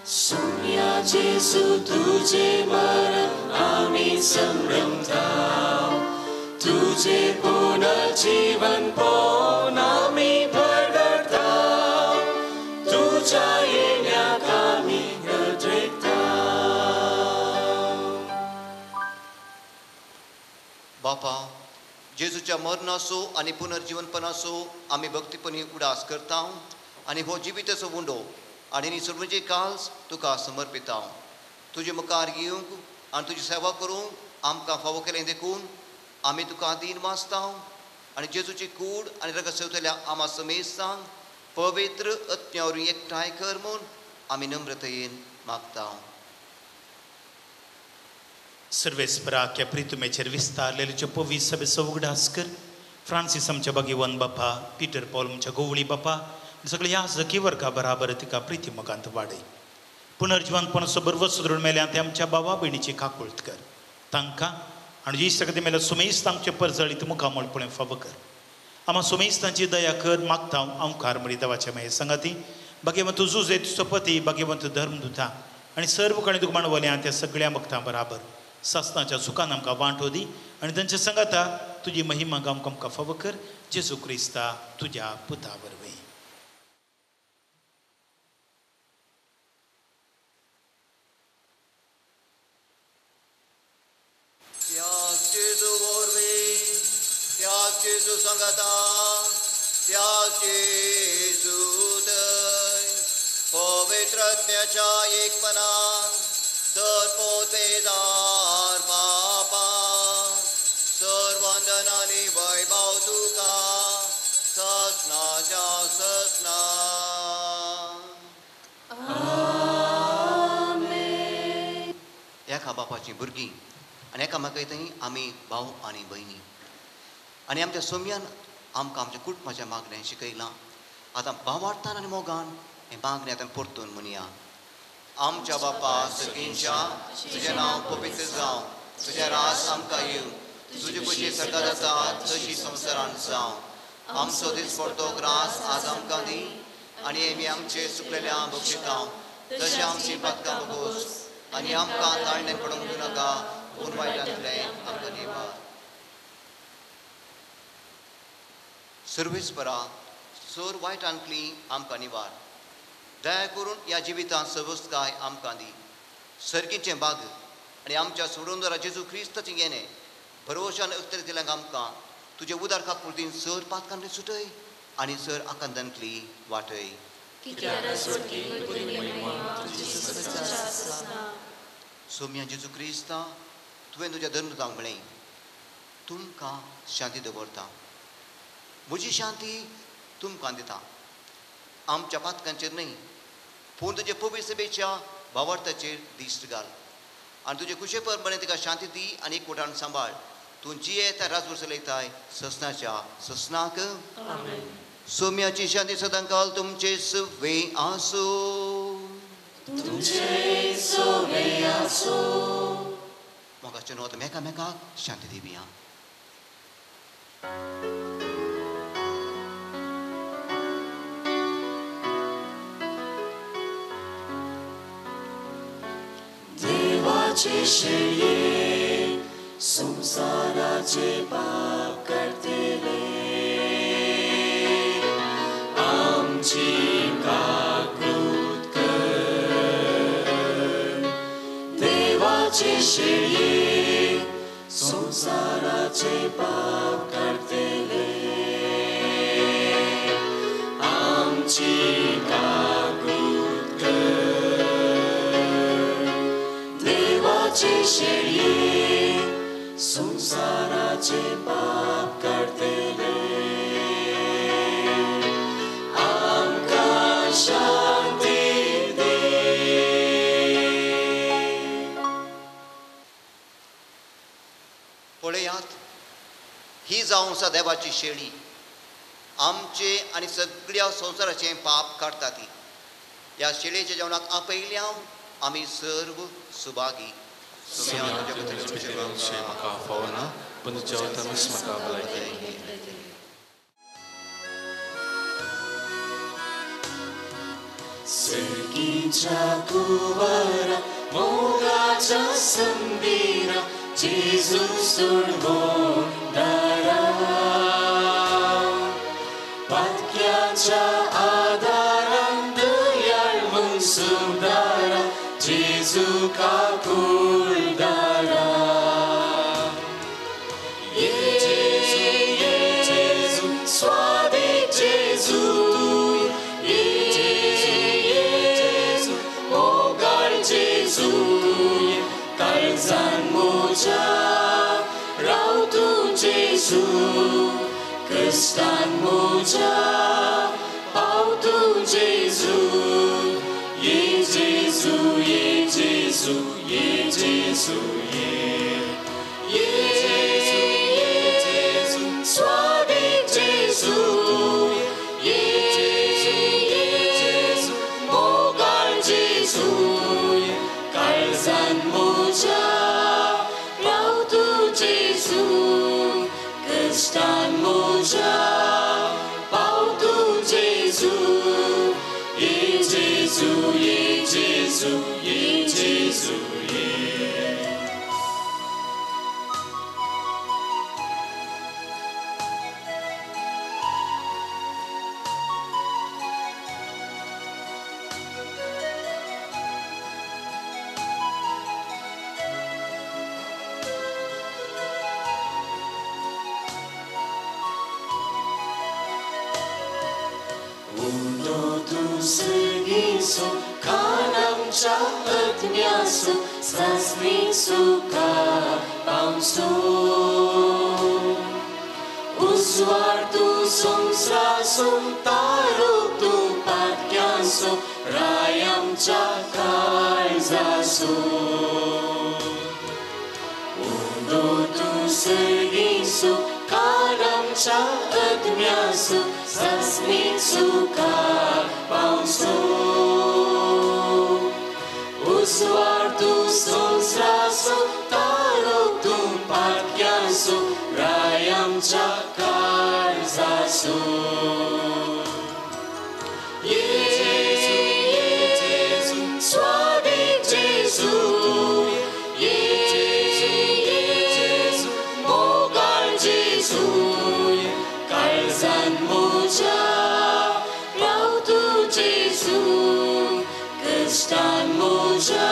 Sunya Jesu tuje mरण आम्ही संभ्रमताव. तुझे पुनर्जीवन पावून आम्ही भरगताव. तुझ्या येण्याक आम्ही बापा, जेजूच्या मरणाचो आनी पुनर्जीवनपणाचो आमी भक्तीपणी उडास करता आनी हो जिविताचो उंडो आनी निसर्गेची काल्स तुका समर्पिता. तुजे मुखार येवंक आनी तुजी सेवा करूंक आमकां फावो केलें देखून आमी तुका दीन वाचता आनी जेजूची कूड आनी रगत सेवतल्या आमा समेस्तांक पवित्र आत्म्यावरी एकठांय कर म्हूण आमी नम्रतेन मागता. सर्वेस्पराक ह्या प्रितुमेचेर विस्तारलेले पवी सभेचो उगडास कर. फ्रांसीस आमच्या भगिवन बापा, पिटर पॉल आमच्या गोवळी बापा, सगळे याजकी वर्गा बराबर तिका प्रिती मोगांत वाडय. पुनर्जीवनपणाचो बरवो सुदृढ मेल्यान ते आमच्या बाबा भयणीची काकुळट कर. तांकां आनी इश्टगती मेल्या सुमेस्तांचे परजळीत मुखामळपणे फावो कर. आम्हा सुमेस्तांची दया कर मागता हांव कारमळी देवाच्या मेये संगाती भगवंत जुजे तुजो पती भगवंत धर्मदुता आनी सर्व कणे तुका मांडवल्या त्या सगळ्या भक्तां बराबर सासनाच्या सुखान आमकां वांटो दी आनी तांच्या संगाता तुजी महिमा आमकां फावो कर. जेजू क्रिस्ता तुज्या पुता वरवीं. 예수 성가다 त्याचेजूदय पवित्रत्म्याच्या एकपणान सरपोत बेजार बापा सर्वंदनानी वैभव तुका ससनाच्या ससना एका बापाची भुरगीं आनी एकामेका थंय आमी भाव आनी भयणी आनी आमच्या सोम्यान आमकां आमच्या कुटुंबाच्या मागणें शिकयलां आतां भावार्थान आनी मोगान हें मागणें आतां परतून म्हणया आमच्या बापा सगळींच्या तुजें नांव पवित्र जावं तुजें रास आमकां येवं तुजे कुशीं सकाळ जाता तशी संवसारांत जावं आमचो दीस पडटो रास आज आमकां दी आनी आमी आमचे सुकलेल्या बक्षितांव तशें आमची पातकां बगोस आनी आमकां ताळणें पडूंक दिवं नाका पूण वायटांतलें आमकां निवार सर्वेस्परा सोर वायटांतली आमकां निवार दया करून ह्या जिवितांत सवस्तकाय आमकां दी सर्गीचें भाग आनी आमच्या सोडूनदारा जेजू क्रिस्ताचें येणें भरवशान अख्तर दिल्यांक आमकां तुजे उदार काकुर्तीन सर पातकांतली सुटय आनी सर आकांतांतली वाटय सोम्या जेजू क्रिस्ता तुवें तुज्या धर्म जावंक म्हणलें तुमकां शांती दवरता म्हजी शांती तुमकां दिता आमच्या पातकांचेर न्हय पूण तुजे पवित्र सभेच्या भावार्थाचेर दिश्ट घाल आनी तुजे कुशे परमणे तिका शांती दी आनी एकवटान सांबाळ तूं जी येता राजवर चलयताय ससनाच्या ससनाक सोम्याची शांती सदां काल तुमचे सवे आसो मोगाचें न्हू आतां मेकामेकाक शांती दिवया देवाचे शेळये संसाराचे पाप करतेले आमची काकूत कर देवाचे शेळये संसाराचे पाप करतेले आमची काकूत कर देवाचे शेळये संसाराचे पाप करतेले आमकां शांती दे पळयात ही जावं आसा देवाची शेळी आमचे आनी सगळ्या संवसाराचें पाप काडटा ती ह्या शेळयेच्या जेवणाक आपयल्या आमी सर्व सुभागी म्हाका फावना पूण जेवतानूच म्हाका भलायकी सर्गीच्या कुवारा मोगाच्या संबीरा जेजू सोडवून दारा पातक्याच्या आदारान दयाळ म्हूण सुदारा जेजू काकुळदारा जेजू स्वादिक जेजू जेजू मोगाळ जेजू काळजान मोज्या राव तूं जेजू कश्टान मोज्या पाव तूं जेजू ये जेजू ये जेजू ये जेजू ये जेजू स्वादिक जेजू ये जेजू मोगाळ जेजू काळजान मोज्या राव तूं जेजू कश्टान मोज्या पाव तूं जेजू ये जेजू ये जेजू ये जेजू ये tu sergisu, kanam cha atmiasu, sasnisu ka pamsu. Uswartu sumsrasum taruktu patyansu, rayam cha karzasu. Tu sergisu, kanam cha atmiasu, sasnisu ka pamsu. Uswartu sumsrasu taruktu patyansu, rayam cha karzasu. Jesu, sławi Jesu, Jesu, mogal Jesu, kalzan moja, rautu Jesu, kristan moja,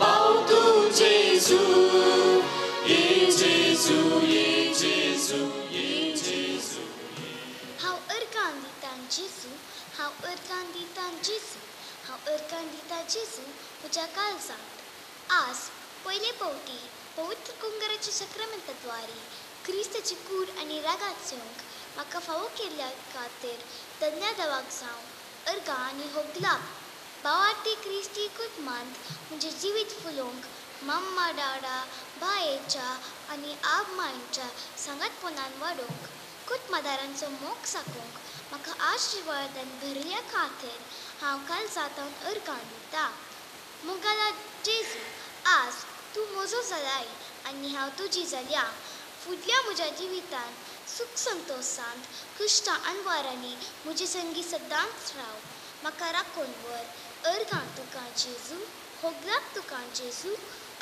pautu Jesu, Jesu, Jesu, Jesu. How erkanditan Jesu, how erkanditan Jesu, how erkanditan Jesu, तुझ्या काळजात. आज पहिले पवटी पवित्र कुंगराच्या सक्रमेंताद्वारे क्रिस्ताची कूड आणि रागात सेवंक म्हाका फावो केल्ल्या खातीर धन्यवाद जावं अर्गा आनी होगलाप. भावार्थी क्रिस्ती कुटुंबांत म्हणजे जिवीत फुलोवंक मम्मा डाडा बायेच्या आनी आब मायेच्या सांगातपणान वाडोवंक कुटुंबदारांचो मोग साकोवंक म्हाका आशिर्वादान भरल्या खातीर हांव काल जातावन अर्गां दिता. मुगाला जेजू, आज तूं म्हजो जालाय आनी हांव तुजी जाल्या. फुडल्या म्हज्या जिवितान सुख संतोषांत कश्टां आनी वारांनी म्हजी संगी सदांच राव. म्हाका राखून व्हर. अर्गां तुका जेजू, होगलाप तुका जेजू,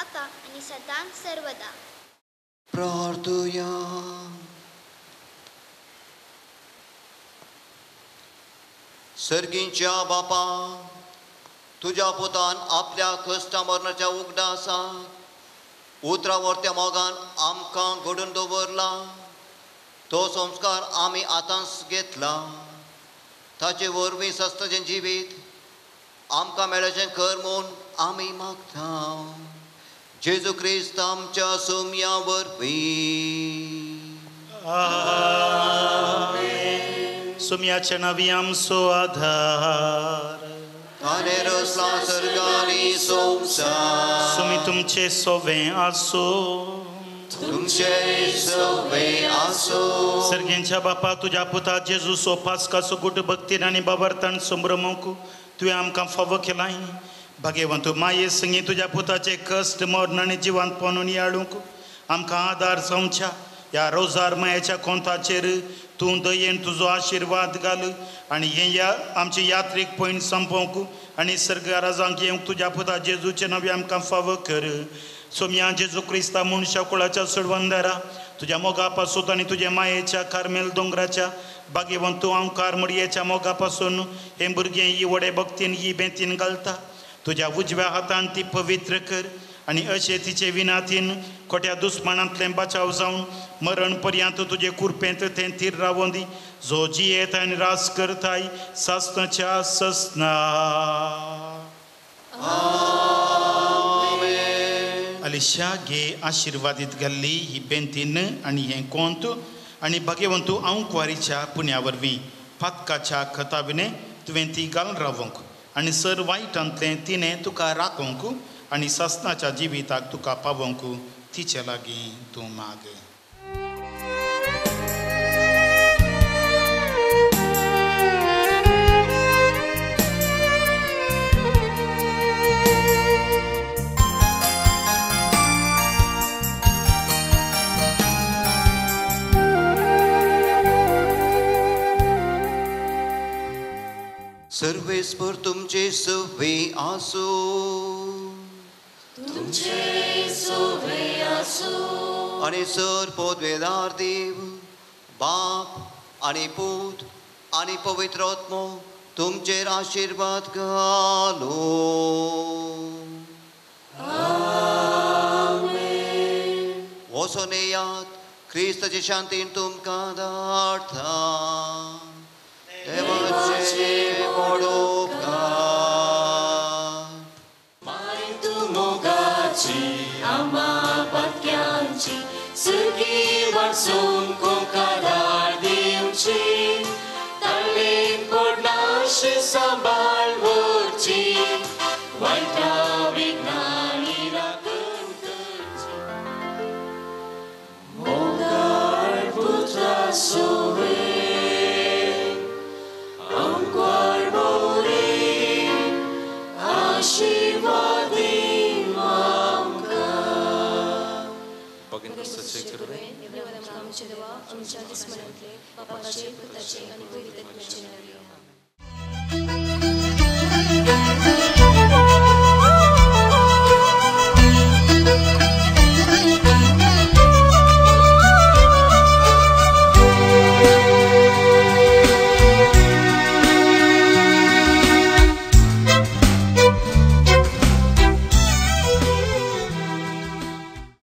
आतां आनी सदांच सर्वदा. प्रार्थुया. सर्गींच्या बापा, तुझ्या पुतान आपल्या कश्टा मरणाच्या उगडासाक उतरावरत्या मोगान आमकां घडोवन दवरला. तो संस्कार आमी आतांच घेतला. ताचे वरवीं सस्ताचें जिवीत आमकां मेळचें कर म्हूण आमी मागता. जेजू क्रिस्त आमच्या सोम्या वरवीं. सोम्याच्या नावी आमचो आधार. ताणे रचला सर्गानी संवसार. सोमी तुमचे सोवें आसो. तुमचे सोवें आसो. सर्गेंच्या बापा, तुझ्या पुता जेजू सोपासकाचो गुट भक्तीन आनी बाबरतान संभ्रमूंक तुवें आमकां फावो केलाय. भाग्यवंत माये संगी तुझ्या पुताचे कश्ट मरण आनी जिवांत पोंदून याडूंक आमकां आदार जावच्या. ह्या रोजार मायेच्या कोंताचेर तूं दयेन तुजो आशिर्वाद घाल आनी हे आमचे यात्रेक पयण संपोवंक आनी सर्ग राजांक येवंक तुज्या पुता जेजूचे नवे आमकां फावो कर. सोम्या जेजू क्रिस्ता मनशा कुळाच्या सडवंदारा तुज्या मोगा पासून आनी तुज्या मायेच्या कार्मेल दोंगराच्या भाग्यवंत हांव कारमडयेच्या मोगा पासून हे भुरगें ही व्हडे भक्तीन ही बेंतीन घालता. तुज्या उजव्या हातान ती पवित्र कर आनी अशें तिचे विनातीन खोट्या दुस्मनांतलें बचाव जावन मरण पर्यंत तुजे कुरपेंत तें तीर रावोवन दी. जो जियेत आनी रास करताय सासनाच्या ससना. अलिशा गे आशिर्वादीत घाल्ली ही बेंतीन आनी हें कोंत आनी भाग्यवंतू हांव कुवारीच्या पुण्या वरवीं फातकाच्या खताविने तुवें ती घालून रावोंक आनी सर वायटांतलें तिणें तुका राखोंक आनी ससनाच्या जिविताक तुका पावोंक तिचे लागीं तूं माग. सर्वेस्पर तुमचे सवे आसो. तुमचे सोवे आसो. आनी सर पोदवेदार देव बाप आनी पूत आनी पवित्र आत्मो तुमचेर आशिर्वाद घालो. वचून येयात. क्रिस्ताची शांतीन तुमकां धाडटा. देवाचे देवाचे व्हड उपकार माय तूं मोगाची आम्हा भक्त्यांची सुखी वाचून कोंकादार दिवची ताळेन पडनाशी सांबाळ व्हरची वायटा विज्ञानी राखण करची मोगाळ पुत्रा सोवे आमकां मोरी आशीर्वादी बघीन पुस्तकाचे करवे आमच्या देवा आमच्या दिसमनांतले पापाचे पुताचे आणि पवित्र आत्म्याचे नावे